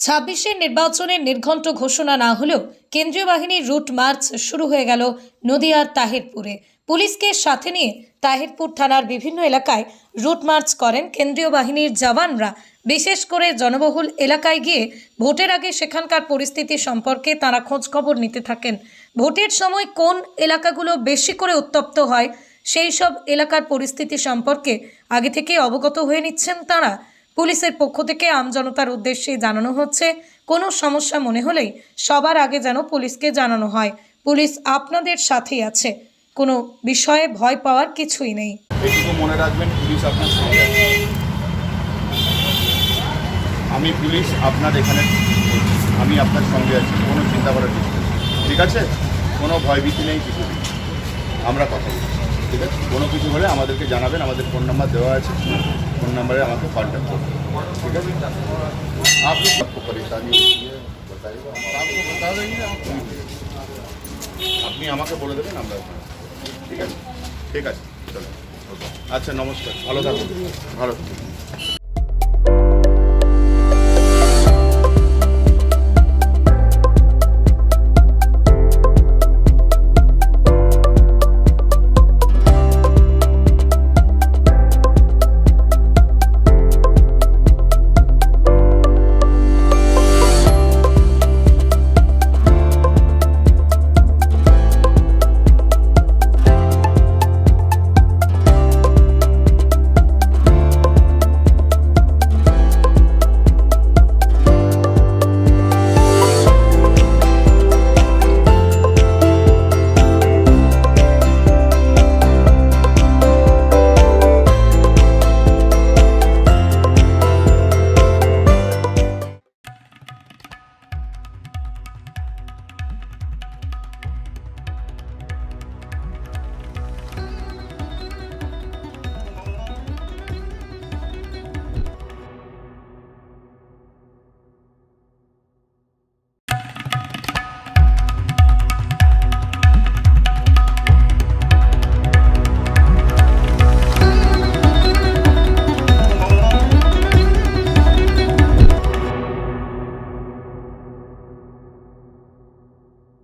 ছাব্বিশের নির্বাচনের নির্ঘণ্ট ঘোষণা না হলেও কেন্দ্রীয় বাহিনীর রুট মার্চ শুরু হয়ে গেল নদিয়ার তাহিরপুরে। পুলিশকে সাথে নিয়ে তাহিরপুর থানার বিভিন্ন এলাকায় রুট মার্চ করেন কেন্দ্রীয় বাহিনীর জওয়ানরা। বিশেষ করে জনবহুল এলাকায় গিয়ে ভোটের আগে সেখানকার পরিস্থিতি সম্পর্কে তারা খোঁজ খবর নিতে থাকেন। ভোটের সময় কোন এলাকাগুলো বেশি করে উত্তপ্ত হয় সেই সব এলাকার পরিস্থিতি সম্পর্কে আগে থেকে অবগত হয়ে নিচ্ছেন তারা। পুলিশের পক্ষ থেকে আমজনতার উদ্দেশ্যে জানানো হচ্ছে, কোনো সমস্যা মনে হলেই সবার আগে যেন পুলিশকে জানানো হয়। পুলিশ আপনাদের সাথেই আছে, কোনো বিষয়ে ভয় পাওয়ার কিছুই নেই। এইটুকু মনে রাখবেন, পুলিশ আপনার সঙ্গে আছে। আমি পুলিশ আপনার এখানে, আমি আপনার সঙ্গে আছি, কোনো চিন্তা করার কিছু নেই, ঠিক আছে? কোনো ভয়ভীতি নেই, কিছু নেই, আমরা কথা বলি, ঠিক আছে? কোনো কিছু হলে আমাদেরকে জানাবেন, আমাদের ফোন নাম্বার দেওয়া আছে, ফোন নাম্বারে আমাকে কন্ট্যাক্ট করবেন, ঠিক আছে? আপনি सबको परेशानी आपको बता देंगे, আপনি আমাকে বলে দেবেন, আমরা ঠিক আছে, ঠিক আছে, চলো, আচ্ছা, নমস্কার, ভালো থাকুন, ভালো থাকুন।